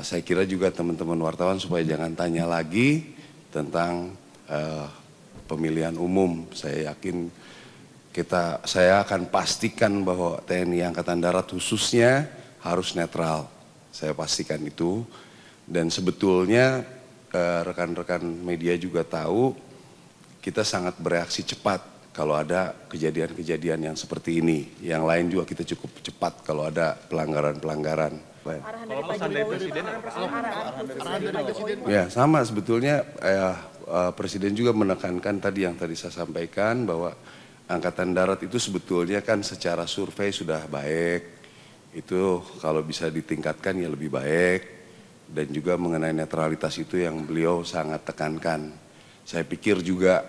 saya kira juga teman-teman wartawan supaya jangan tanya lagi tentang pemilihan umum. Saya yakin saya akan pastikan bahwa TNI Angkatan Darat khususnya harus netral. Saya pastikan itu. Dan sebetulnya rekan-rekan media juga tahu kita sangat bereaksi cepat kalau ada kejadian-kejadian yang seperti ini. Yang lain juga kita cukup cepat kalau ada pelanggaran-pelanggaran. Ya sama sebetulnya Presiden juga menekankan tadi yang tadi saya sampaikan bahwa Angkatan Darat itu sebetulnya kan secara survei sudah baik. Itu kalau bisa ditingkatkan ya lebih baik. Dan juga mengenai netralitas itu yang beliau sangat tekankan. Saya pikir juga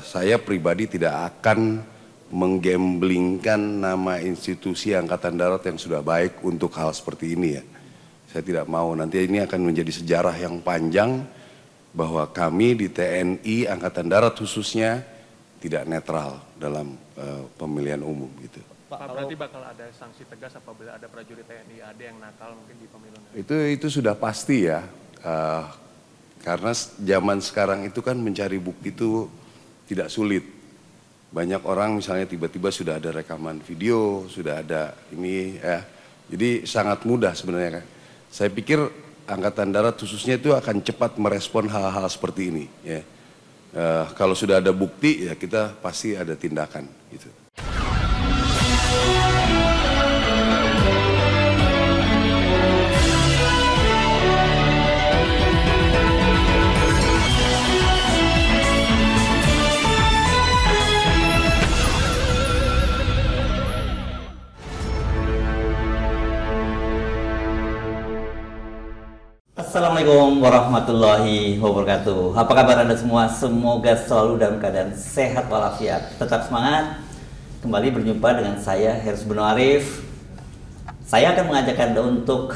saya pribadi tidak akan menggamblingkan nama institusi Angkatan Darat yang sudah baik untuk hal seperti ini ya. Saya tidak mau, nanti ini akan menjadi sejarah yang panjang bahwa kami di TNI Angkatan Darat khususnya tidak netral dalam pemilihan umum gitu. Pak, berarti bakal ada sanksi tegas apabila ada prajurit TNI AD yang nakal mungkin di pemilu? Itu sudah pasti ya, karena zaman sekarang itu kan mencari bukti itu tidak sulit. Banyak orang misalnya tiba-tiba sudah ada rekaman video, sudah ada ini ya, jadi sangat mudah sebenarnya kan. Saya pikir Angkatan Darat khususnya itu akan cepat merespon hal-hal seperti ini. Ya. Kalau sudah ada bukti ya kita pasti ada tindakan gitu. Assalamualaikum warahmatullahi wabarakatuh. Apa kabar Anda semua? Semoga selalu dalam keadaan sehat walafiat. Tetap semangat. Kembali berjumpa dengan saya Hersy Beno Arif. Saya akan mengajak Anda untuk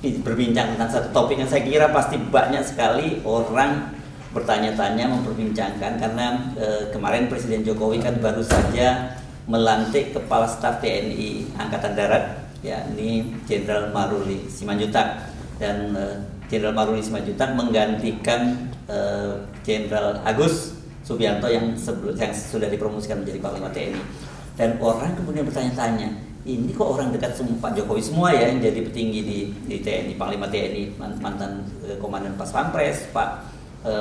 berbincang tentang satu topik yang saya kira pasti banyak sekali orang bertanya-tanya, memperbincangkan, karena kemarin Presiden Jokowi kan baru saja melantik Kepala Staf TNI Angkatan Darat, yakni Jenderal Maruli Simanjuntak. Dan Jenderal Maruli Simanjuntak menggantikan Jenderal Agus Subianto yang sudah dipromosikan menjadi Panglima TNI. Dan orang kemudian bertanya-tanya, ini kok orang dekat Pak Jokowi semua ya yang jadi petinggi di TNI, Panglima TNI, mantan Komandan Pas Pampres, Pak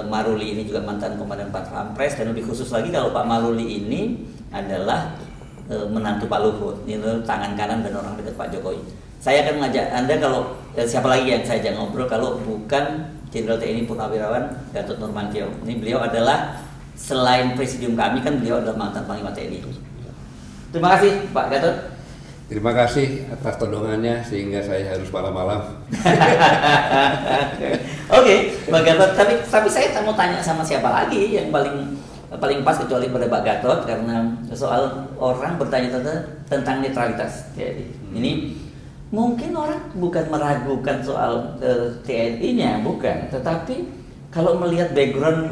Maruli ini juga mantan Komandan Pas Pampres, dan lebih khusus lagi kalau Pak Maruli ini adalah menantu Pak Luhut, ini tangan kanan dan orang dekat Pak Jokowi. Saya akan mengajak Anda, kalau siapa lagi yang saya ajak ngobrol kalau bukan Jenderal TNI Purnawirawan Gatot Nurmantio. Ini beliau adalah, selain presidium kami kan beliau adalah mantan Panglima TNI. Terima kasih Pak Gatot. Terima kasih atas todongannya sehingga saya harus malam-malam. Oke, Pak Gatot. Tapi saya mau tanya sama siapa lagi yang paling pas kecuali pada Pak Gatot, karena soal orang bertanya tentang netralitas TNI. Ini mungkin orang bukan meragukan soal TNI-nya, bukan, tetapi kalau melihat background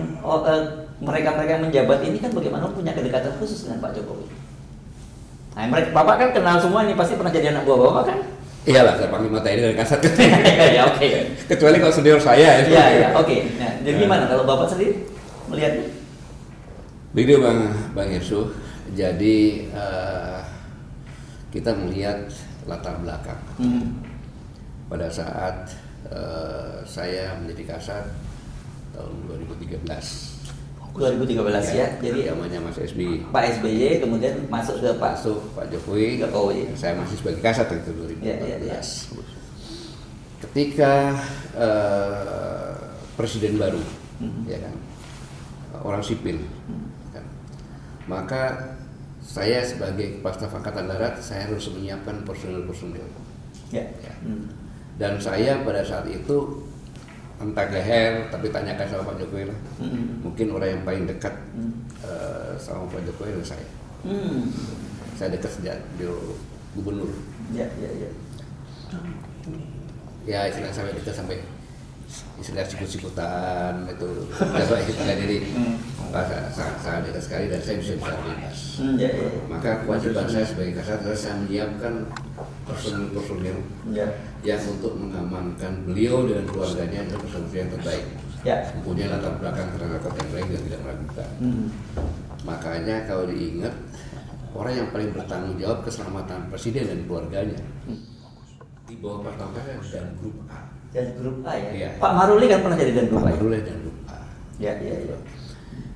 mereka-mereka yang menjabat ini kan bagaimana punya kedekatan khusus dengan Pak Jokowi. Nah, Bapak kan kenal semua ini, pasti pernah jadi anak buah Bapak kan? Iyalah, saya Panglima TNI dari Kasat. Ya, oke. Kecuali kalau senior saya. Iya, oke. Nah, jadi gimana kalau Bapak sendiri melihatnya? Begini Bang Hersy, jadi kita melihat latar belakang. Pada saat saya menjadi Kasat tahun 2013 ya, jadi zamannya Mas SBY. Pak SBY kemudian masuk ke Pak Jokowi. Saya masih sebagai Kasat itu 2014. Ya. Ketika presiden baru, ya kan, orang sipil, kan, maka saya sebagai Kepala Staf Angkatan Darat saya harus menyiapkan personil. Ya. Dan saya pada saat itu entah leher, tapi tanyakan sama Pak Jokowi lah. Mungkin orang yang paling dekat sama Pak Jokowi adalah saya. Saya dekat sejak di gubernur. Ya. Ya, istilah sampai dekat sampai istilah sikut-sikutan itu jadi sangat dekat sekali dan saya bisa bebas. Maka kewajiban saya sebagai Kasat adalah saya menyiapkan personil yang untuk mengamankan beliau dan keluarganya adalah personil yang terbaik. Mempunyai latar belakang tenaga yang baik dan tidak meragukan. Makanya kalau diingat, orang yang paling bertanggung jawab keselamatan presiden dan keluarganya di bawah Pak Tongkar dan grup A. Dan grup A ya? Pak Maruli kan pernah jadi dan grup A? Pak Maruli dan grup A. Ya.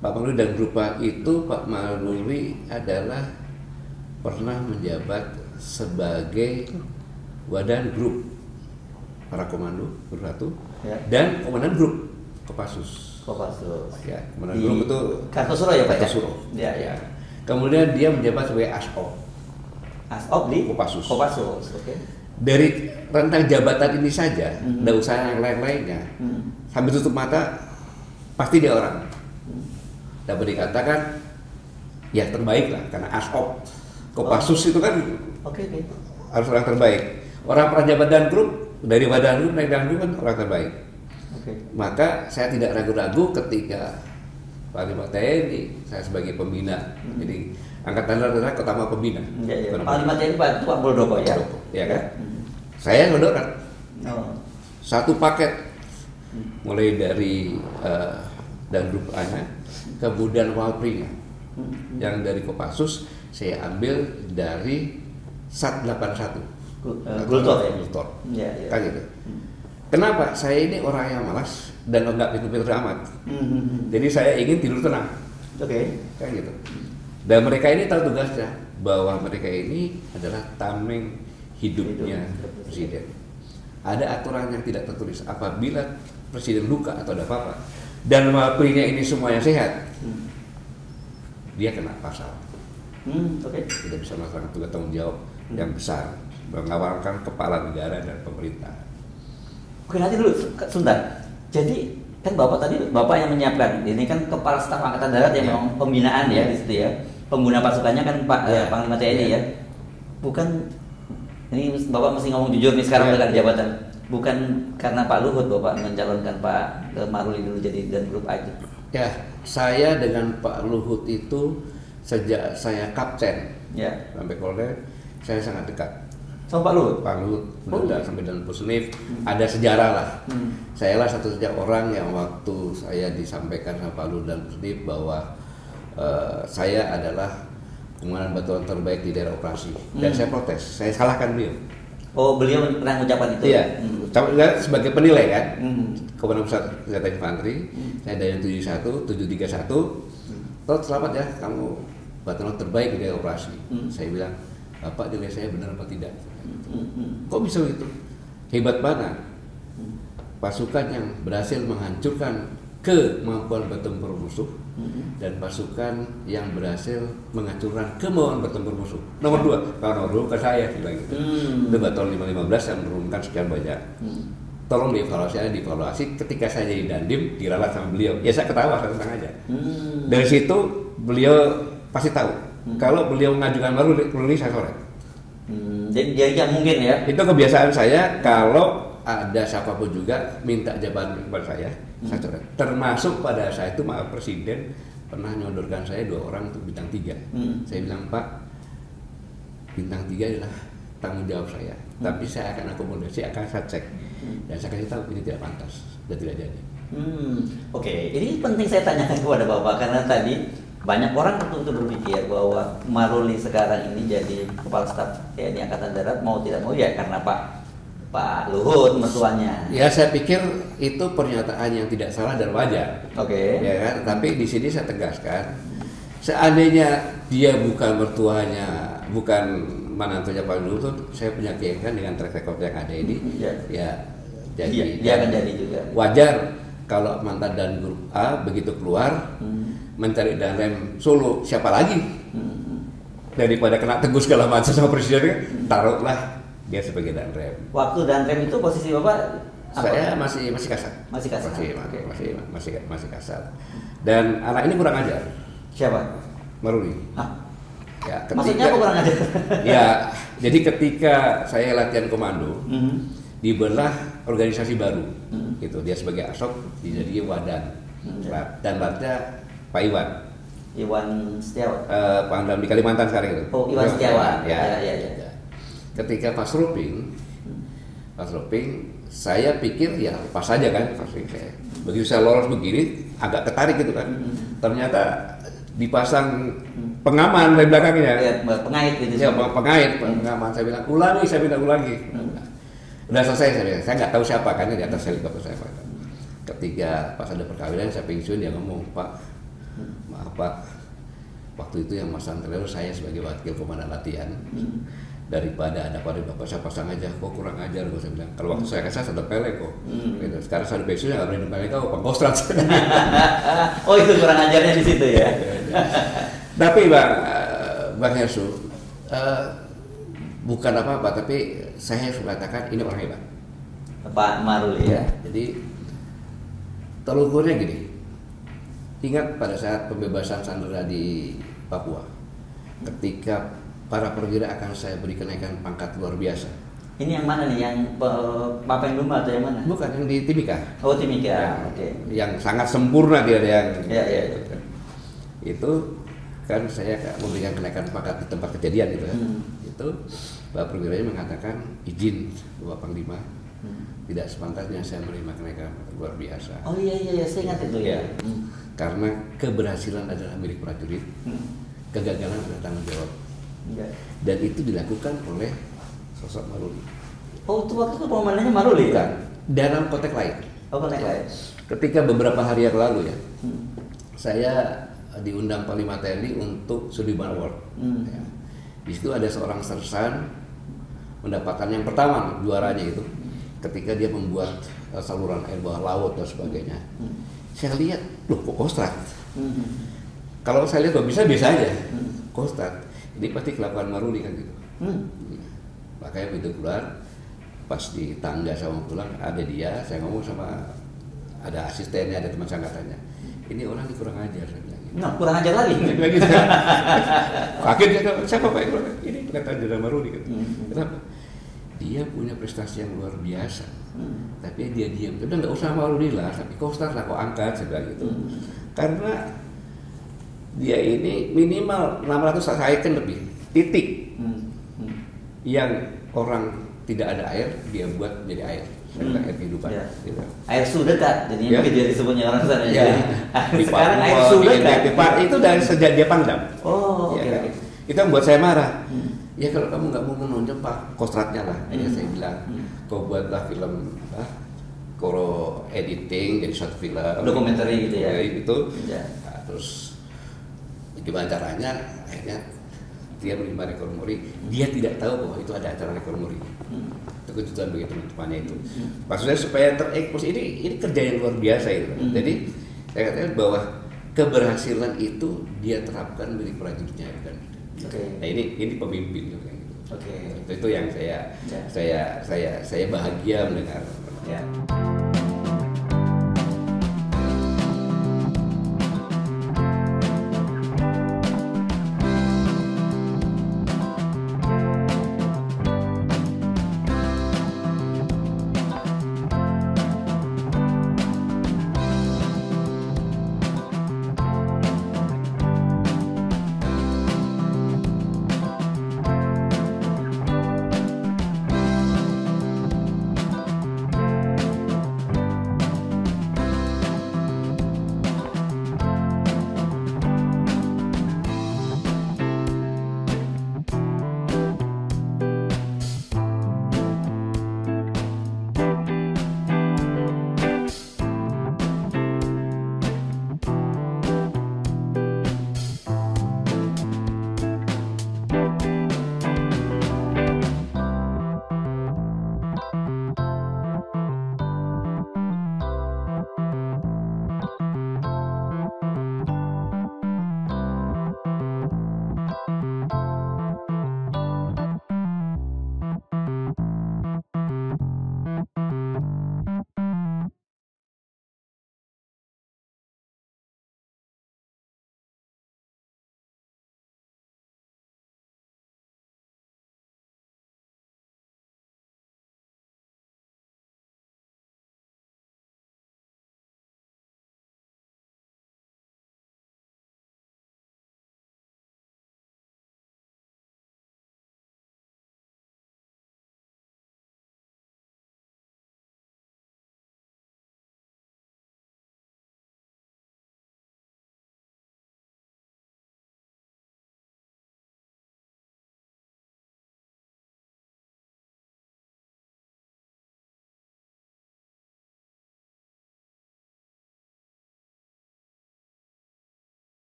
Pak Maruli dan grup A itu, Pak Maruli adalah pernah menjabat sebagai wadah grup para komando grup 1 dan komandan grup Kopassus. Ya, komandan grup itu Kartosuro ya Pak? Kartosuro. Ya. Kemudian dia menjabat sebagai ASOP. ASOP di Kopassus. Oke. Dari rentang jabatan ini saja, tidak usah yang lain-lainnya. Sambil tutup mata, pasti dia orang. Dapat dikatakan, ya terbaik lah, karena ASOP. Kopassus itu kan harus orang terbaik. Orang prajabat dan grup, dari badan grup naik dan grup kan orang terbaik. Maka saya tidak ragu-ragu ketika Panglima TNI, saya sebagai pembina, jadi Angkatan Darat adalah Kotama Pembina. Panglima TNI Pak Muldoko ya? Ya kan? Saya ngedoran satu paket, mulai dari dan grup A-nya, kemudian Walpri-nya, yang dari Kopassus saya ambil dari Sat 81 Gultor. Kan gitu. Kenapa? Saya ini orang yang malas dan nggak pintar-pintar amat. Jadi saya ingin tidur tenang. Kayak gitu. Dan mereka ini tahu tugasnya, bahwa mereka ini adalah tameng hidupnya presiden. Ada aturan yang tidak tertulis. Apabila presiden luka atau ada apa-apa, dan Walpri-nya ini semuanya sehat, dia kena pasal. Tidak bisa melaksanakan tugas tanggung jawab yang besar, mengawalkan kepala negara dan pemerintah. Oke, nanti dulu sebentar. Jadi kan Bapak yang menyiapkan. Ini kan Kepala Staf Angkatan Darat yang memang pembinaan ya di situ ya. Pengguna pasukannya kan Panglima TNI ya. Bukan, ini Bapak mesti ngomong jujur nih sekarang dengan jabatan. Bukan karena Pak Luhut Bapak mencalonkan Pak Maruli dulu jadi dan grup A itu. Ya, saya dengan Pak Luhut itu sejak saya kapten sampai kolonel, saya sangat dekat. Sama Pak Luhut? Pak Luhut, sampai dalam Pusnif, ada sejarah lah. Saya lah satu-satunya orang yang waktu saya disampaikan sama Pak Luhut dan Pusnif bahwa saya adalah komandan batuan terbaik di daerah operasi. Dan saya protes, saya salahkan beliau. Oh, beliau pernah mengucapkan itu? Iya, sebagai penilai kan, Komandan Pusat Senjata Infanteri, saya dari 71, 731, toh selamat ya, kamu batuan terbaik di daerah operasi. Saya bilang, Bapak nilai saya benar apa tidak? Kok bisa gitu? Hebat banget. Pasukan yang berhasil menghancurkan kemampuan bertempur musuh dan pasukan yang berhasil menghancurkan kemauan bertempur musuh. Nomor 2, kalau nomor 2 ke saya bilang gitu. Itu Baton 515 yang menurunkan sekian banyak. Tolong dievaluasi ketika saya jadi Dandim diralat sama beliau. Ya saya ketawa, saya tenang aja. Dari situ beliau pasti tahu. Kalau beliau mengajukan Maruli saya sore. Jadi nggak mungkin ya? Itu kebiasaan saya kalau ada siapapun juga minta jabatan kepada saya coret. Termasuk pada saat itu Pak Presiden pernah nyodorkan saya 2 orang untuk bintang 3. Saya bilang, Pak, bintang 3 adalah tanggung jawab saya. Tapi saya akan akomodasi, akan saya cek. Dan saya kasih tahu ini tidak pantas dan tidak jadi. Oke, ini penting saya tanyakan kepada Bapak karena tadi banyak orang tentu berpikir bahwa Maruli sekarang ini jadi Kepala Staf TNI Angkatan Darat mau tidak mau ya karena Pak Luhut mertuanya. Ya saya pikir itu pernyataan yang tidak salah dan wajar. Ya kan? Tapi di sini saya tegaskan, seandainya dia bukan mertuanya, bukan menantunya Pak Luhut, saya punya keyakinan dengan track record yang ada ini, ya jadi dia akan jadi juga. Wajar kalau mantan dan grup A begitu keluar mencari Danrem Solo, siapa lagi daripada kena tegur segala macam sama presiden, taruhlah dia sebagai Danrem. Waktu Danrem itu posisi Bapak apa? Saya masih kasat. Masih kasat. Masih kasat. Dan anak ini kurang ajar. Siapa? Maruli. Maksudnya apa kurang ajar? Ya, jadi ketika saya latihan komando, dibelah organisasi baru. Gitu. Dia sebagai Asok jadi Wadan. Dan Latnya Pak Iwan Setiawan. Pangdam di Kalimantan sekarang itu. Oh, Iwan Setiawan. Ya. Ketika Pas Ruping, saya pikir ya pas saja kan, begitu saya lolos begini, agak ketarik gitu kan. Ternyata dipasang pengaman dari belakangnya. Ya, pengait gitu. Ya, pengaman. Saya bilang ulangi. Udah selesai saya bilang. Saya nggak tahu siapa kan di atas helikopter saya. Ketika pas ada perkawinan saya pensiun, dia ngomong, Pak, maaf Pak, waktu itu yang Mas Antrero saya sebagai wakil komandan latihan. Daripada ada pada bapak saya pasang aja, kok kurang ajar gue, saya bilang. Kalau waktu saya kasih ada pelek kok. Sekarang saya udah pensiun nggak berani pelek kau, pangkostrat. Oh itu kurang ajarnya di situ ya. Tapi Bang Herssu, bukan apa-apa, tapi saya harus mengatakan ini orang hebat. Pak Maruli ya. Jadi telukurnya gini. Ingat pada saat pembebasan Sandera di Papua, ketika para perwira akan saya beri kenaikan pangkat luar biasa. Ini yang mana nih? Yang Mapeng Duma atau yang mana? Bukan, yang di Timika. Oh Timika. Ya, Oke. Yang sangat sempurna dia yang. Ya. Itu kan saya memberikan kenaikan pangkat di tempat kejadian itu. Itu Pak Perwiranya mengatakan izin Bapak Panglima. Tidak sepantasnya saya menerima kenaikan luar biasa. Oh iya, saya ingat itu ya. Karena keberhasilan adalah milik prajurit, kegagalan adalah tanggung jawab. Dan itu dilakukan oleh sosok Maruli. Oh, itu waktu itu komandannya Maruli? Bukan, dalam konteks lain. Oh, konteks lain. Ketika beberapa hari yang lalu ya, saya diundang Panglima TNI untuk Sudirman Award. Ya. Di situ ada seorang sersan mendapatkan yang pertama juaranya itu, ketika dia membuat saluran air bawah laut dan sebagainya. Saya lihat, loh kok kostrat? Kalau saya lihat kok bisa aja, kostrat. Ini pasti kelakuan Maruli kan gitu. Makanya begitu keluar, pas di tangga sama pulang ada dia, saya ngomong sama ada asistennya, ada teman angkatannya. Ini orang ini kurang ajar, saya bilang. Nah, kurang ajar lagi. Kaget dia, siapa Pak? Ini kata Jenderal Maruli kan. Kenapa? Dia punya prestasi yang luar biasa. Tapi dia diam. Udah nggak usah Maruli lah, tapi kostrat lah kok angkat, saya bilang gitu. Karena dia ini minimal 600 icon lebih titik yang orang tidak ada air dia buat jadi air, air kehidupan. Ya. Gitu. Air sudekat, jadi ya. Dia disebutnya orang sana. Ya. Sekarang air sudekat. Itu dari sejak dia Pangdam. Oh, oke. Ya, itu yang buat saya marah. Ya kalau kamu nggak mau menonjol Pak, kostratnya lah. Ya saya bilang, kau buatlah film koro editing jadi satu film. Dokumenter gitu ya. Itu. Ya. Nah, terus gimana caranya? Akhirnya dia menerima rekor muri. Dia tidak tahu bahwa itu ada acara rekor muri. Itu kejutan bagi teman-temannya itu. Maksudnya supaya terekspos ini kerja yang luar biasa itu. Jadi saya katakan bahwa keberhasilan itu dia terapkan milik prajuritnya kan. Nah ini pemimpin gitu. Itu yang saya bahagia mendengar. Ya.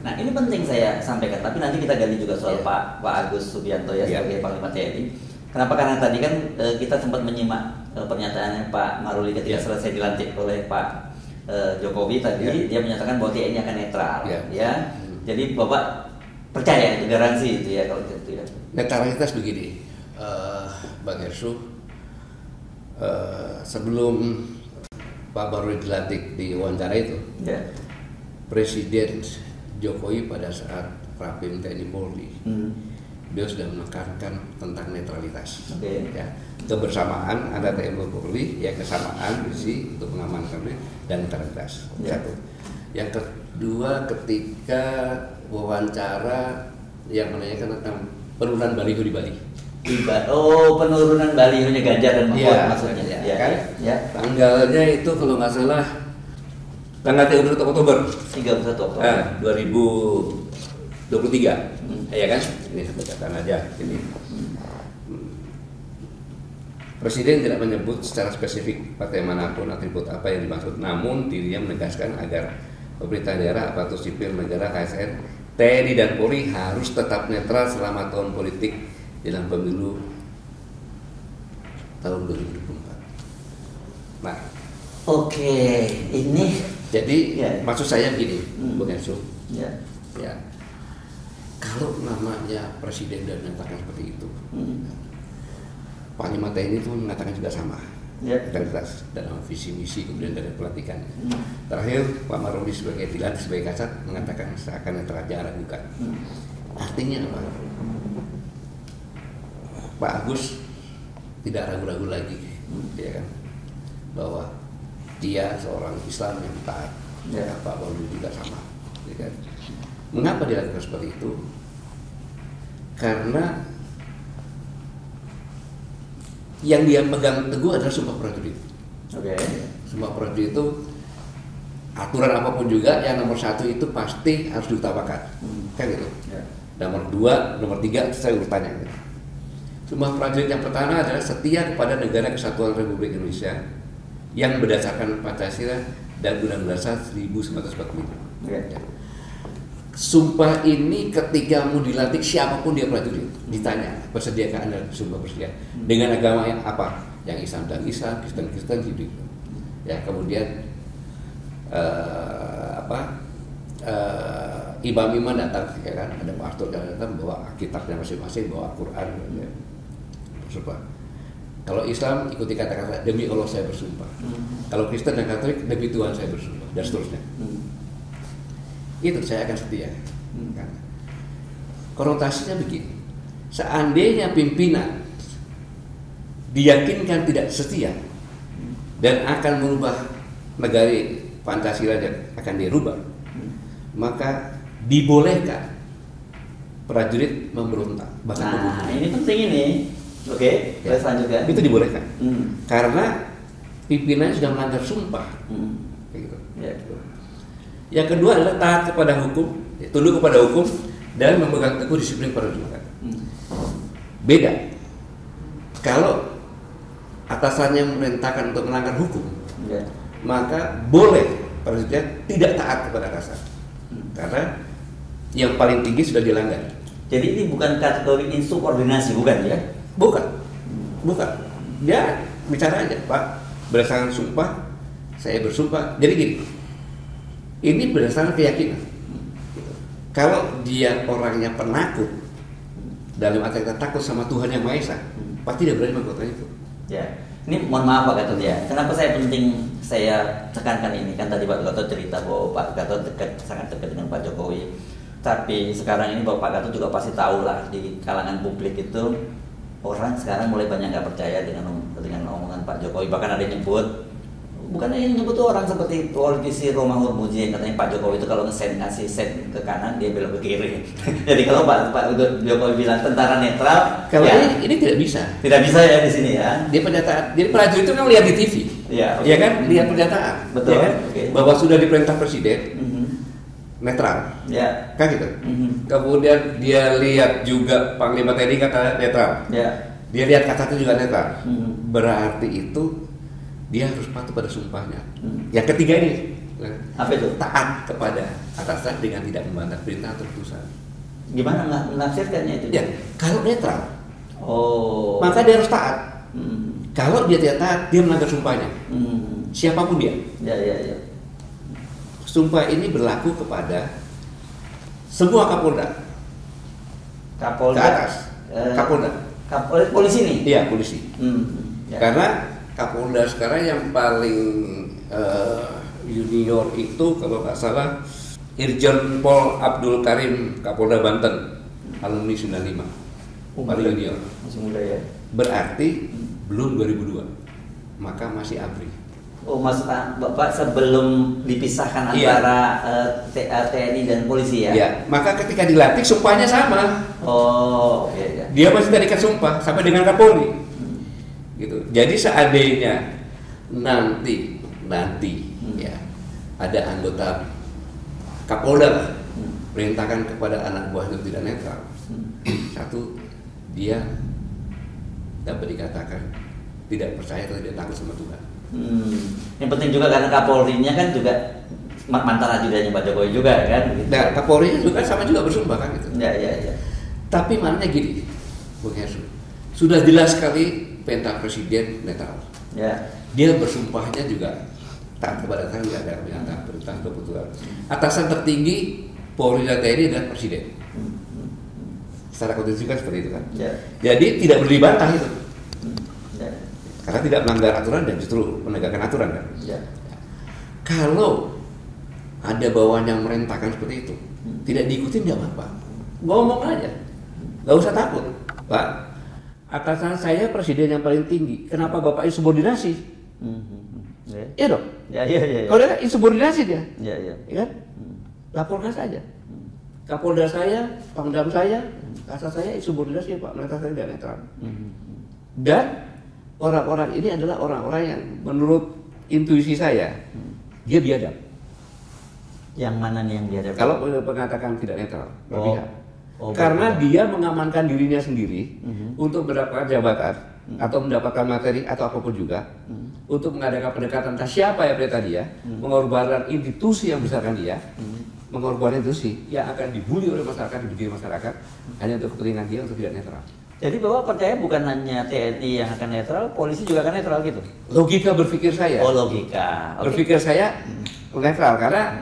Nah ini penting saya sampaikan, tapi nanti kita gali juga soal Pak Agus Subianto ya sebagai Panglima TNI. Kenapa? Karena tadi kan kita sempat menyimak pernyataannya Pak Maruli ketika selesai dilantik oleh Pak Jokowi tadi, dia menyatakan bahwa TNI akan netral, ya. Jadi Bapak percaya itu garansi itu ya kalau gitu ya. Netralitas begini, Bang Ersu, sebelum Pak Maruli dilantik di wawancara itu, Presiden Jokowi pada saat Rapim TNI Polri, beliau sudah menekankan tentang netralitas, ya, kebersamaan antara TNI Polri, ya kesamaan visi untuk mengamankan dan netralitas. Satu. Yang kedua, ketika wawancara yang menanyakan tentang penurunan baliho di Bali. Oh, penurunan balihonya Ganjar dan Mahfud maksudnya. Ya, kan? Ya. Tanggalnya itu kalau nggak salah tanggal 31 Oktober 2023, ya kan? Ini sebutkan aja. Ini Presiden tidak menyebut secara spesifik partai manapun atribut apa yang dimaksud, namun dirinya menegaskan agar pemerintah daerah, aparatur sipil negara, KSN, TNI dan Polri harus tetap netral selama tahun politik dalam pemilu tahun 2024. Nah, ini jadi maksud saya begini, Bung Ensu, ya, kalau namanya presiden dan mengatakan seperti itu, Panglima TNI itu mengatakan juga sama, netralitas dalam visi misi kemudian dari pelatihan. Terakhir Pak Maruli sebagai dilantik sebagai Kasat mengatakan seakan netral, jangan ragukan. Artinya apa? Pak Agus tidak ragu-ragu lagi, ya kan, bahwa dia seorang Islam yang taat. Pak Maruli juga sama, ya kan. Mengapa dia lakukan seperti itu? Karena yang dia pegang teguh adalah Sumpah Prajurit. Sumpah Prajurit itu aturan apapun juga yang nomor 1 itu pasti harus diutamakan, kan gitu. Nomor 2, nomor 3 saya urutannya. Gitu. Sumpah Prajurit yang pertama adalah setia kepada Negara Kesatuan Republik Indonesia yang berdasarkan Pancasila dan Undang-Undang Dasar 1945. Sumpah ini ketika mau dilantik siapapun dia prajurit ditanya persediaan dan sumpah bersedia dengan agama yang apa, yang Islam dan Islam, Kristen Kristen gitu. Ya kemudian imam-imam datang, ya kan, ada pastor yang datang bawa kitabnya masing-masing, bawa Al-Quran, ya. Bersumpah. Kalau Islam ikuti kata-kata demi Allah saya bersumpah. Kalau Kristen dan Katolik demi Tuhan saya bersumpah dan seterusnya. Itu saya akan setia. Kan? Konotasinya begini, seandainya pimpinan diyakinkan tidak setia dan akan merubah negara Pancasila dan akan dirubah, maka dibolehkan prajurit memberontak, bahkan membunuh. Ini penting ini. Kita selanjutkan. Itu dibolehkan karena pimpinan sudah melanggar sumpah. Kayak gitu. Yang kedua adalah taat kepada hukum, tunduk kepada hukum dan memegang teguh disiplin prajurit. Beda. Kalau atasannya memerintahkan untuk melanggar hukum, maka boleh prajuritnya tidak taat kepada atasan, karena yang paling tinggi sudah dilanggar. Jadi ini bukan kategori insubordinasi, bukan ya? Bukan. Dia bicara aja, Pak, berdasarkan sumpah, saya bersumpah. Jadi gini. Ini berdasarkan keyakinan. Kalau dia orangnya penakut, dalam arti kata takut sama Tuhan Yang Maha Esa, pasti dia berani melakukan itu. Ya, ini mohon maaf Pak Gatot ya. Kenapa saya tekankan ini? Kan tadi Pak Gatot cerita bahwa Pak Gatot sangat dekat dengan Pak Jokowi. Tapi sekarang ini Pak Gatot juga pasti tahu lah, di kalangan publik itu orang sekarang mulai banyak nggak percaya dengan omongan Pak Jokowi. Bahkan ada yang nyebut, bukan yang nyebut orang seperti politisi Roma Hurmuzi yang katanya Pak Jokowi itu kalau ngasih sen ke kanan dia belok ke kiri. Jadi kalau Pak Jokowi bilang tentara netral, kalau ini tidak bisa. Tidak bisa ya di sini ya. Dia pernyataan. Jadi prajurit itu kan lihat di TV. Iya kan? Lihat pernyataan. Betul. Ya kan? Bahwa sudah diperintah presiden netral. Ya. Kan gitu. Kemudian dia lihat juga Panglima TNI kata netral. Dia lihat kata itu juga netral. Berarti itu dia harus patuh pada sumpahnya. Yang ketiga ini Apa itu? Taat kepada atasan dengan tidak membantah perintah atau keputusan. Gimana menafsirkannya itu? Ya, kalau netral, maka dia harus taat. Kalau dia tidak taat, dia melanggar sumpahnya. Siapapun dia. Ya. Sumpah ini berlaku kepada semua Kapolda. Ke atas. Kapolda. Polisi nih? Iya, polisi. Ya. Karena Kapolda sekarang yang paling junior itu kalau nggak salah Irjen Pol Abdul Karim, Kapolda Banten, alumni 95. Paling junior. Masih muda ya. Berarti belum 2002. Maka masih ABRI. Oh, Bapak sebelum dipisahkan antara TNI dan polisi ya? Iya. Maka ketika dilantik sumpahnya sama. Oh, iya. Dia masih terikat sumpah sampai dengan Kapolri. Gitu. Jadi seandainya nanti ya ada anggota Kapolda perintahkan kepada anak buah itu tidak netral. Satu, dia dapat dikatakan tidak percaya atau tidak takut sama Tuhan. Yang penting juga karena Kapolri-nya kan juga mantan ajudannya Pak Jokowi juga kan. Gitu. Nah, Kapolri juga sama juga bersumpah kan gitu. Ya. Tapi maknanya gini, Bung Hersud, sudah jelas sekali perintah presiden netral. Ya. Dia bersumpahnya juga taat kepada atasan, tidak ada perintah keputusan. Atasan tertinggi Polri dan TNI adalah presiden. Secara konstitusi kan seperti itu kan. Ya. Jadi tidak boleh dibantah itu. Ya. Karena tidak melanggar aturan dan justru menegakkan aturan kan. Ya. Kalau ada bawahan yang merintahkan seperti itu, tidak diikuti tidak apa-apa. Ngomong aja, nggak usah takut, Pak. Atasan saya presiden yang paling tinggi. Kenapa Bapak insubordinasi? Iya dong. Ya. Kalau dia insubordinasi dia, Ya. kan? Laporkan saja. Kapolda saya, Pangdam saya, kasat saya insubordinasi Pak, mereka saya tidak netral. Dan orang-orang ini adalah orang-orang yang menurut intuisi saya dia biadab. Yang mana nih yang biadab? Kalau mengatakan tidak netral, berpihak. betul. Karena dia mengamankan dirinya sendiri untuk mendapatkan jabatan atau mendapatkan materi atau apapun juga untuk mengadakan pendekatan entah siapa yang perintah dia, mengorbankan institusi yang besarkan dia, mengorbankan institusi yang akan dibully oleh masyarakat, dibenci masyarakat hanya untuk kepentingan dia untuk tidak netral. Jadi Bapak percaya bukan hanya TNI yang akan netral, polisi juga akan netral gitu? Logika berpikir saya. Oh, logika. Berpikir saya netral karena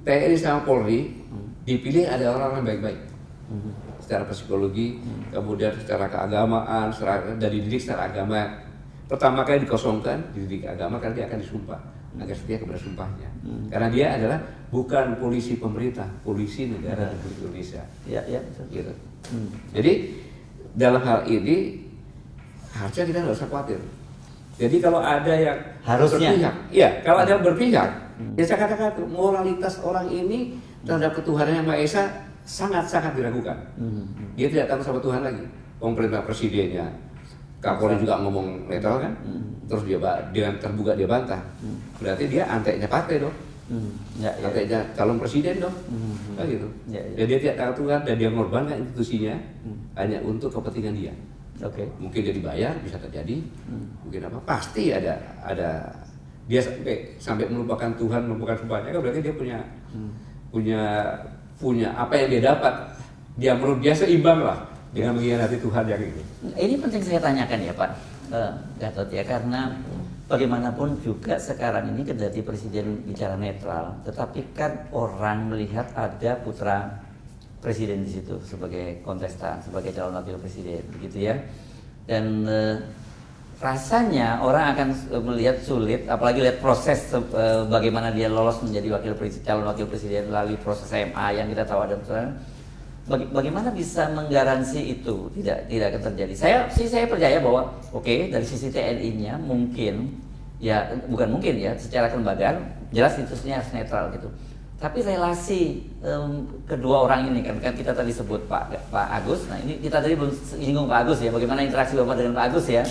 TNI sama Polri dipilih ada orang-orang baik-baik. Secara psikologi, kemudian secara keagamaan, dari didik secara agama. Pertama kali dikosongkan, dididik agama karena dia akan disumpah agar setia kepada sumpahnya. Karena dia adalah bukan polisi pemerintah, polisi negara Republik Indonesia. Ya, betul. Gitu. Jadi dalam hal ini harusnya kita nggak usah khawatir. Jadi kalau ada yang harusnya berpihak, iya, kalau ada yang berpihak, ya saya katakan moralitas orang ini terhadap ketuhanan yang Maha Esa sangat-sangat diragukan. Dia tidak takut sama Tuhan lagi. Pemerintah presidennya, Kapolri juga ngomong netral kan, terus dia dengan terbuka dia bantah. Berarti dia anteknya partai dong. Anteknya calon presiden dong. Gitu. Dan dia tidak takut Tuhan dan dia mengorbankan institusinya hanya untuk kepentingan dia. Mungkin dia dibayar, bisa terjadi. Mungkin apa? Pasti ada dia sampai melupakan Tuhan, melupakan sumpahnya kan berarti dia punya apa yang dia dapat. Dia menurut dia seimbang lah dengan mengkhianati Tuhan yang itu. Ini penting saya tanyakan ya Pak Gatot ya, karena bagaimanapun juga sekarang ini kendati presiden bicara netral, tetapi kan orang melihat ada putra presiden di situ sebagai kontestan, sebagai calon wakil presiden, begitu ya. Dan rasanya orang akan melihat sulit, apalagi lihat proses bagaimana dia lolos menjadi calon wakil presiden melalui proses SMA yang kita tahu ada. Bagaimana bisa menggaransi itu tidak akan terjadi? Saya percaya bahwa dari sisi TNI-nya mungkin ya bukan mungkin ya secara kelembagaan jelas institusinya harus netral gitu. Tapi relasi kedua orang ini kan kita tadi sebut Pak Agus. Nah ini kita tadi belum singgung Pak Agus ya, bagaimana interaksi Bapak dengan Pak Agus ya.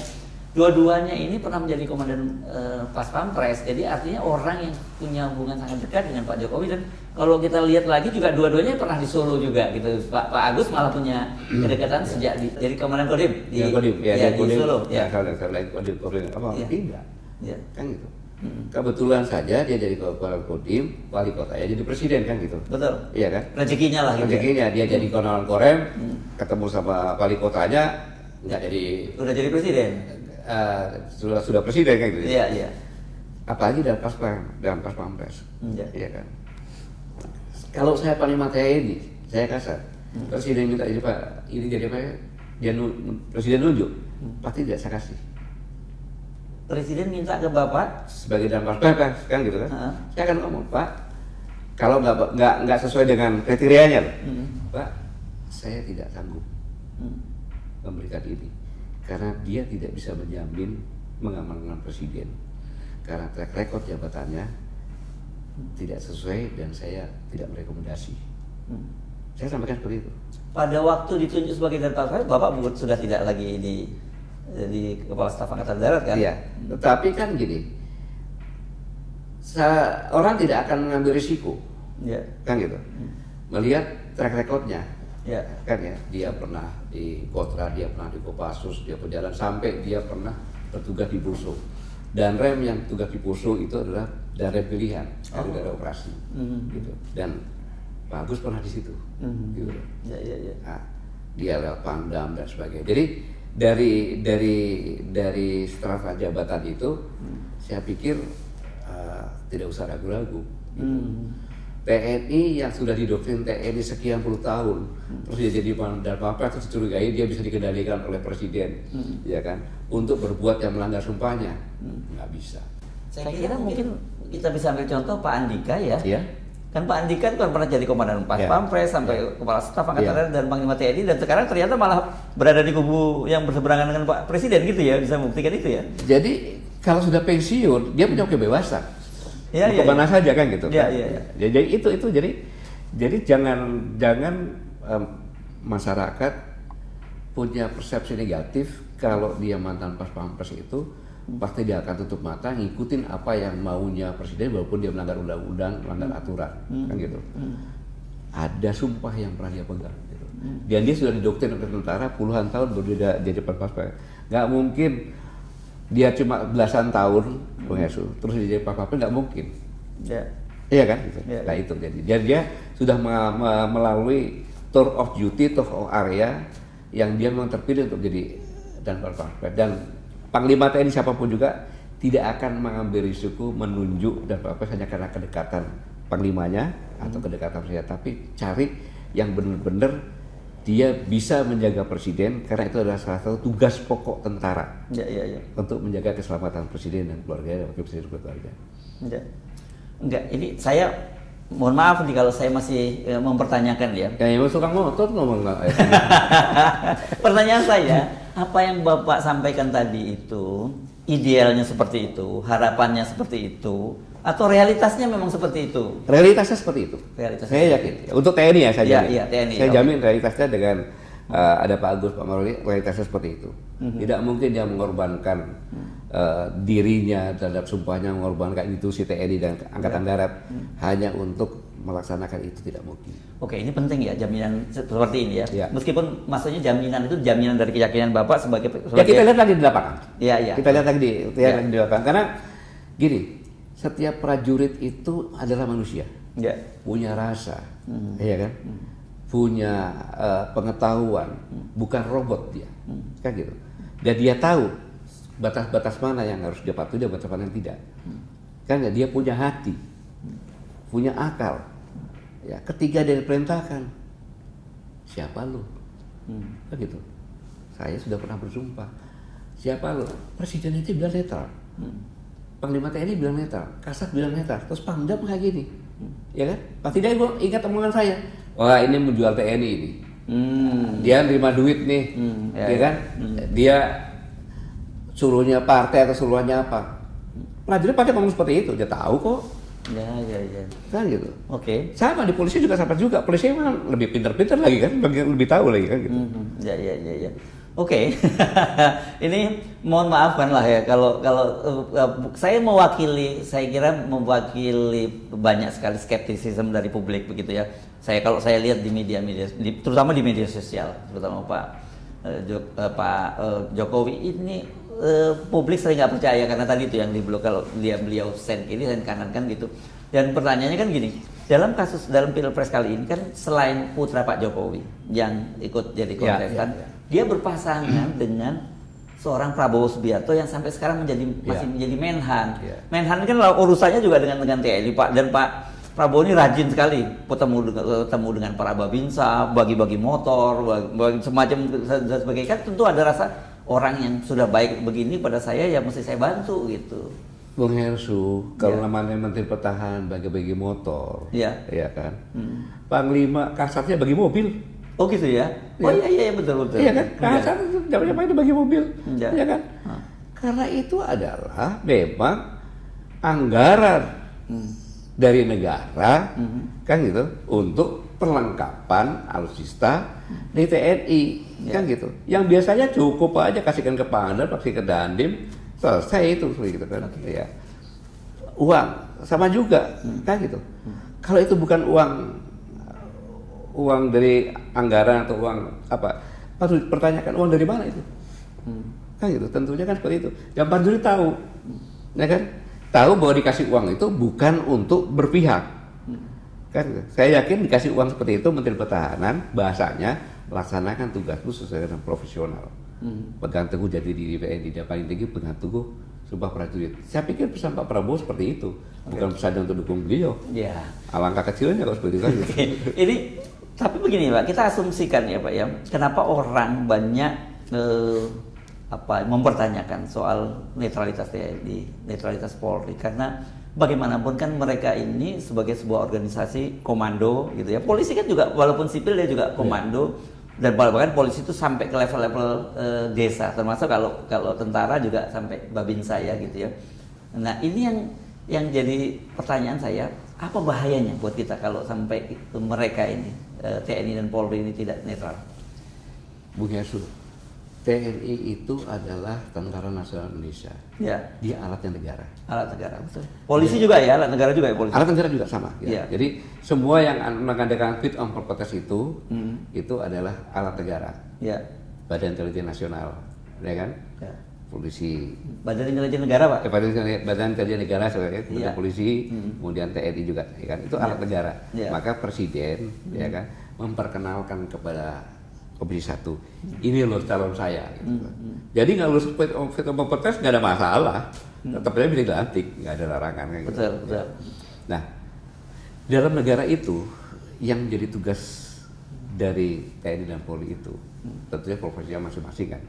Dua-duanya ini pernah menjadi komandan Pas Pampres, jadi artinya orang yang punya hubungan sangat dekat dengan Pak Jokowi. Dan kalau kita lihat lagi juga dua-duanya pernah di Solo juga gitu. Pak Agus malah punya kedekatan sejak jadi komandan Kodim di Solo. Ya, kalau Kodim apa? Tidak. Ya. Kan gitu. Kebetulan saja dia jadi kepala Kodim, wali kotanya jadi presiden kan gitu. Betul. Iya kan? Rezekinya lah. Rezekinya dia jadi konon korem, ketemu sama wali kotanya, nggak jadi. Udah jadi presiden. Sudah presiden kan gitu. Iya iya. Apalagi dalam pas pampres. Iya. Iya kan. Kalau saya Panglima TNI, saya kasar. Presiden minta jadi Pak, ini jadi apa ya? Presiden nunjuk, pasti tidak saya kasih. Presiden minta ke Bapak Sebagai dalam paspres kan gitu kan? Saya akan ngomong, Pak, kalau nggak sesuai dengan kriterianya, Pak, saya tidak sanggup memberikan ini karena dia tidak bisa menjamin mengamankan presiden karena track record jabatannya tidak sesuai dan saya tidak merekomendasi. Saya sampaikan seperti itu. pada waktu ditunjuk sebagai Dirjen Bapak sudah tidak lagi di Kepala Staf Angkatan Darat kan? Iya. Tetapi kan gini, orang tidak akan mengambil risiko, kan gitu. Melihat track recordnya, kan ya. Dia pernah di Kotra, dia pernah di Kopassus, dia berjalan sampai dia pernah bertugas di Puso. Dan rem yang tugas di Puso itu adalah rem pilihan, dari operasi, gitu. Dan Pak Agus pernah di situ, gitu. Nah, dia lewat Pangdam dan sebagainya. Jadi dari strata jabatan itu, saya pikir tidak usah ragu-ragu. Gitu. TNI yang sudah didoktrin TNI sekian puluh tahun, terus dia jadi dan apa terus dicurigai dia bisa dikendalikan oleh presiden, ya kan, untuk berbuat yang melanggar sumpahnya, nggak bisa. Saya kira mungkin kita bisa ambil contoh Pak Andika ya. Iya. Kan Pak Andika kan pernah jadi komandan Pas Pampres sampai kepala staf angkatan darat dan panglima TNI dan sekarang ternyata malah berada di kubu yang berseberangan dengan Pak Presiden gitu ya, bisa membuktikan itu ya. Jadi kalau sudah pensiun dia punya kebebasan. Kemana saja kan gitu. Kan? Jadi itu jadi jangan masyarakat punya persepsi negatif kalau dia mantan Pas Pampres itu pasti dia akan tutup mata ngikutin apa yang maunya presiden walaupun dia melanggar undang-undang, melanggar aturan, kan gitu. Ada sumpah yang pernah dia pegang gitu. Dan dia sudah didoktrin oleh tentara puluhan tahun baru dia jadi Pas-Pampres. Nggak mungkin dia cuma belasan tahun pengasuh terus dia jadi Pas-Pampres, nggak mungkin. Iya kan gitu. Nah itu jadi dia sudah melalui tour of duty, tour of area yang dia memang terpilih untuk jadi dan Pas-Pampres. Dan Panglima TNI siapapun juga tidak akan mengambil risiko menunjuk dan Pampres hanya karena kedekatan panglimanya atau kedekatan presiden, tapi cari yang benar-benar dia bisa menjaga presiden karena itu adalah salah satu tugas pokok tentara untuk menjaga keselamatan presiden dan keluarga dan wakil presiden dan keluarga. Enggak, ini saya mohon maaf nih kalau saya masih mempertanyakan ya. Kayak suka ngotot ngomong nggak? Pertanyaan saya, apa yang Bapak sampaikan tadi itu idealnya seperti itu, harapannya seperti itu, atau realitasnya memang seperti itu? Realitasnya seperti itu. Saya yakin. Untuk TNI ya saya jamin. TNI, saya jamin realitasnya dengan ada Pak Agus, Pak Maruli, realitasnya seperti itu. Tidak mungkin dia mengorbankan dirinya terhadap sumpahnya, mengorbankan institusi TNI dan Angkatan Darat hanya untuk melaksanakan itu, tidak mungkin. Oke, ini penting ya jaminan seperti ini ya. Meskipun maksudnya jaminan itu jaminan dari keyakinan Bapak sebagai ya kita lihat lagi di lapangan. Kita lihat lagi di lapangan karena gini, setiap prajurit itu adalah manusia. Punya rasa, ya kan? Punya pengetahuan, bukan robot dia. Kan gitu. Dan dia tahu batas-batas mana yang harus dia patuhi dan batas mana yang tidak. Kan dia punya hati, punya akal. Ya, ketika dia diperintahkan, siapa lu? Kan gitu. Saya sudah pernah bersumpah. Siapa lu? Presiden itu bilang netral. Panglima TNI bilang netral, Kasat bilang netral, terus Pangdam kayak gini. Ya kan? Pasti dia ingat omongan saya. Wah, ini menjual TNI ini. Dia nerima duit nih. Ya kan? Dia suruhnya partai atau suruhannya apa? Prajurit pasti ngomong seperti itu, dia tahu kok. Kan gitu. Oke. Sama di polisi juga sama juga. Polisi memang lebih pintar-pintar lagi kan, lebih tahu lagi kan gitu. Oke. Ini mohon maafkan lah ya kalau saya kira mewakili banyak sekali skeptisisme dari publik begitu ya. Kalau saya lihat di media terutama di media sosial, terutama Pak Jokowi ini publik sering nggak percaya karena tadi itu yang di blog kalau beliau send kiri dan kanan kan gitu. Dan pertanyaannya kan gini, dalam pilpres kali ini kan selain putra Pak Jokowi yang ikut jadi kontestan, dia berpasangan dengan seorang Prabowo Subianto yang sampai sekarang masih menjadi Menhan. Menhan kan urusannya juga dengan TNI Pak, dan Pak Prabowo ini rajin sekali bertemu dengan para babinsa, bagi-bagi motor, bagi semacam dan sebagainya. Kan tentu ada rasa orang yang sudah baik begini pada saya ya mesti saya bantu gitu. Bung Hersu, kalau namanya Menteri Pertahanan bagi-bagi motor, ya kan. Panglima Kasatnya bagi mobil. Oh gitu ya? Oh iya betul. Iya kan? Kasat jaman itu bagi mobil, ya kan? Karena itu adalah memang anggaran dari negara, kan gitu, untuk perlengkapan alutsista di TNI, kan gitu. Yang biasanya cukup aja kasihkan ke Pangdam, kasih ke Dandim, selesai itu gitu kan. Ya. Uang sama juga, kan gitu. Kalau itu bukan uang dari anggaran atau uang apa, harus dipertanyakan uang dari mana itu, kan gitu. Tentunya kan seperti itu. Yang Pak Juri tahu, ya kan, tahu bahwa dikasih uang itu bukan untuk berpihak, kan gitu. Saya yakin dikasih uang seperti itu Menteri Pertahanan bahasanya laksanakan tugasmu sesuai dengan profesional. Pegang teguh jadi diri TNI, dia paling tinggi pegang teguh sumpah prajurit. Saya pikir pesan Pak Prabowo seperti itu, bukan pesan untuk dukung beliau. Ya. Alangkah kecilnya kalau seperti itu. Ini tapi begini Pak, kita asumsikan ya Pak ya, kenapa orang banyak mempertanyakan soal netralitas TNI, netralitas Polri, karena bagaimanapun kan mereka ini sebagai sebuah organisasi komando gitu ya. Polisi kan juga walaupun sipil dia juga komando. Dan bahkan polisi itu sampai ke level-level desa, termasuk kalau tentara juga sampai babinsa ya gitu ya. Nah ini yang jadi pertanyaan saya, apa bahayanya buat kita kalau sampai mereka ini TNI dan Polri ini tidak netral? Bung Hersu, TNI itu adalah Tentara Nasional Indonesia. Ya. Dia alatnya negara. Alat negara, betul. Polisi juga ya, alat negara juga ya polisi. Alat negara juga sama. Ya. Jadi semua yang mengadakan fit and proper test itu adalah alat negara. Ya. Badan Intelijen Nasional, ya kan? Ya. Polisi. Badan Intelijen Negara Pak. Badan Intelijen Negara sebagai polisi, kemudian TNI juga, ya kan? Itu alat negara. Ya. Maka Presiden, ya kan, memperkenalkan kepada Komisi 1, ini loh calon saya. Gitu. Jadi nggak lulus fit and proper test nggak ada masalah, tetap aja bisa dilantik, nggak ada larangan. Gitu. Betul. Nah, dalam negara itu yang menjadi tugas dari TNI dan Polri itu, tentunya profesinya masing-masing kan,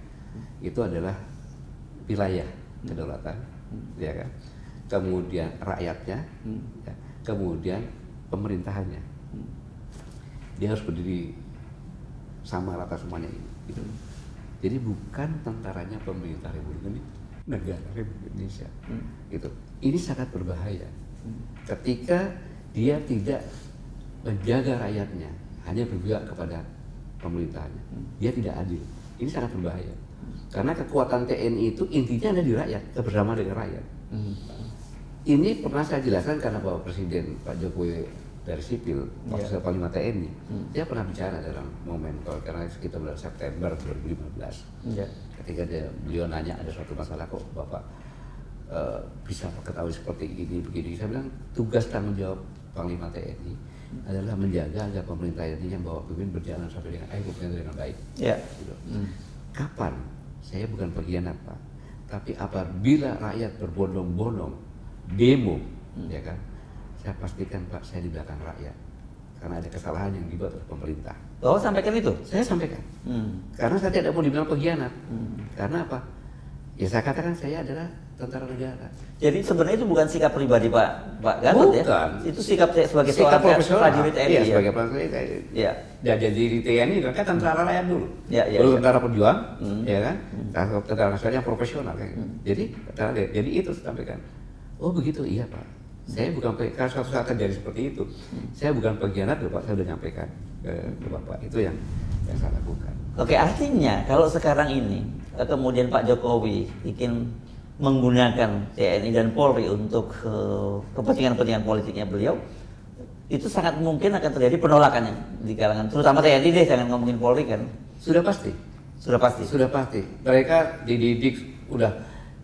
itu adalah wilayah kedaulatan, ya kan, kemudian rakyatnya, ya, kemudian pemerintahannya, dia harus berdiri sama rata semuanya ini. Gitu. Jadi bukan tentaranya pemerintah Republik Indonesia, negara Republik Indonesia. Gitu. Ini sangat berbahaya ketika dia tidak menjaga rakyatnya, hanya berpihak kepada pemerintahnya. Dia tidak adil. Ini sangat berbahaya. Karena kekuatan TNI itu intinya ada di rakyat, kebersamaan dengan rakyat. Ini pernah saya jelaskan karena Bapak Presiden Pak Jokowi dari sipil, Wakil Panglima TNI, dia pernah bicara dalam momen karena sekitar bulan September 2015, ketika beliau nanya ada suatu masalah kok Bapak bisa ketahui seperti ini begini. Saya bilang tugas tanggung jawab Panglima TNI adalah menjaga agar pemerintah ini yang bawa pimpin berjalan sampai dengan baik. Gitu. Kapan? Saya bukan pengkhianat Pak, tapi apabila rakyat berbondong-bondong demo, ya kan? Saya pastikan Pak, saya di belakang rakyat karena ada kesalahan yang dibuat oleh pemerintah. Oh, sampaikan itu? Saya sampaikan. Karena saya tidak mau dibilang pengkhianat. Karena apa? Ya saya katakan saya adalah tentara negara. Jadi sebenarnya itu bukan sikap pribadi Pak Gatot ya? Bukan. Itu sikap sebagai seorang prajurit TNI. Iya, sebagai prajurit TNI. Iya. Dan jadi di TNI kan tentara rakyat dulu. Baru tentara pejuang, ya kan? Tentara nasional yang profesional kan. Jadi itu saya sampaikan. Oh begitu, iya Pak. Saya bukan kalau suatu saat terjadi seperti itu, saya bukan pengkhianat, Pak. Saya sudah nyampaikan ke Bapak itu yang saya lakukan. Oke, artinya kalau sekarang ini kemudian Pak Jokowi ingin menggunakan TNI dan Polri untuk kepentingan-kepentingan politiknya beliau, itu sangat mungkin akan terjadi penolakan di kalangan, terutama TNI deh, jangan ngomongin Polri kan. Sudah pasti. Sudah pasti. Sudah pasti. Mereka dididik udah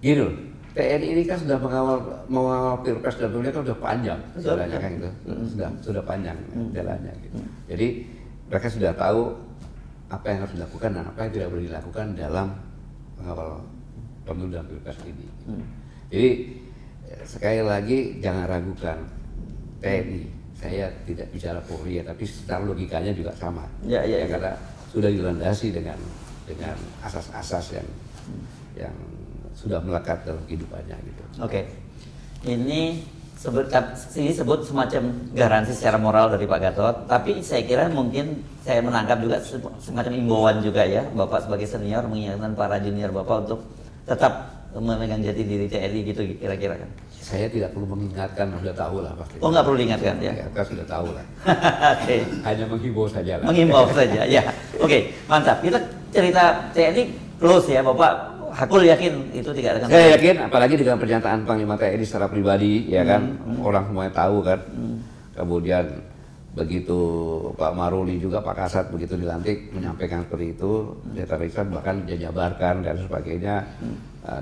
gini loh. TNI ini kan sudah mengawal pilpres dan pemilu kan sudah panjang jalannya kan gitu, sudah panjang jalannya gitu. Jadi mereka sudah tahu apa yang harus dilakukan dan apa yang tidak boleh dilakukan dalam mengawal pemilu dan pilpres ini. Jadi sekali lagi jangan ragukan TNI. Saya tidak bicara Polri ya, tapi secara logikanya juga sama. Karena sudah dilandasi dengan asas-asas yang sudah melekat dalam kehidupannya gitu. Oke. Ini sebut semacam garansi secara moral dari Pak Gatot, tapi saya kira mungkin saya menangkap juga semacam imbauan juga ya, Bapak sebagai senior mengingatkan para junior Bapak untuk tetap memegang jati diri TNI gitu kira-kira kan. Saya tidak perlu mengingatkan, sudah tahu lah pasti. Oh, nggak perlu diingatkan ya? Kita sudah tahu lah. Oke. Hanya menghimbau saja lah. Menghimbau saja, ya. Oke, mantap. Kita cerita TNI close ya, Bapak. Hakul yakin itu tidak akan. Saya yakin, apalagi dengan pernyataan Panglima TNI secara pribadi, ya kan, orang semuanya tahu kan. Kemudian begitu Pak Maruli juga Pak Kasat begitu dilantik menyampaikan seperti itu, Deta bahkan dijabarkan dan sebagainya,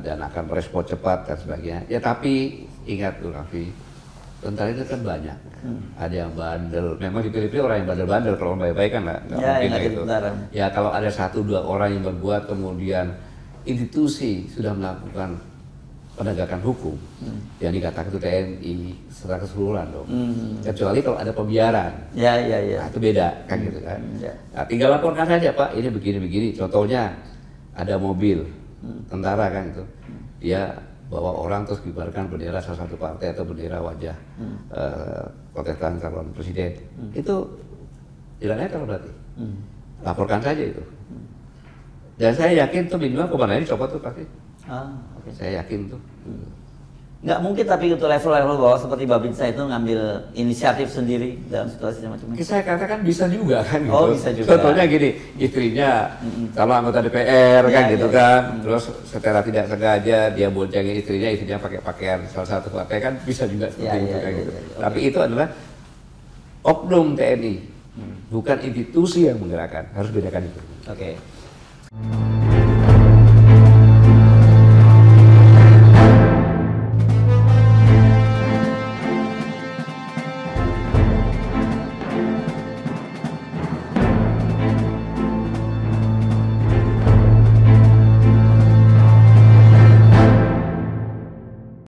dan akan merespon cepat dan sebagainya. Ya tapi ingat tuh Raffi, tentara itu kan banyak. Ada yang bandel, memang dipilih-pilih orang yang bandel-bandel, kalau orang baik-baik kan nggak mungkin kayak gitu. Ya kalau ada 1-2 orang yang berbuat kemudian institusi sudah melakukan penegakan hukum yang dikatakan itu TNI secara keseluruhan dong. Kecuali kalau ada pembiaran. Nah, itu beda kan gitu kan. Nah, tinggal laporkan saja Pak, ini begini-begini. Contohnya ada mobil tentara kan itu. Dia bawa orang terus kibarkan bendera salah satu partai atau bendera wajah kontestan calon presiden. Itu tidak netral berarti. Laporkan saja itu. Dan saya yakin tuh minimal komandannya dicopot tuh pasti. Okay. Saya yakin tuh. Nggak mungkin tapi untuk level-level bawah seperti Babinsa itu ngambil inisiatif sendiri dalam situasi semacam ini. Saya katakan bisa juga kan gitu. Oh, bisa juga. Contohnya gini, istrinya sama anggota DPR kan gitu kan. Terus secara tidak sengaja dia boncengin istrinya pakai pakaian salah satu partai kan bisa juga seperti itu kan gitu. Tapi itu adalah oknum TNI, bukan institusi yang menggerakkan. Harus bedakan itu. Oke.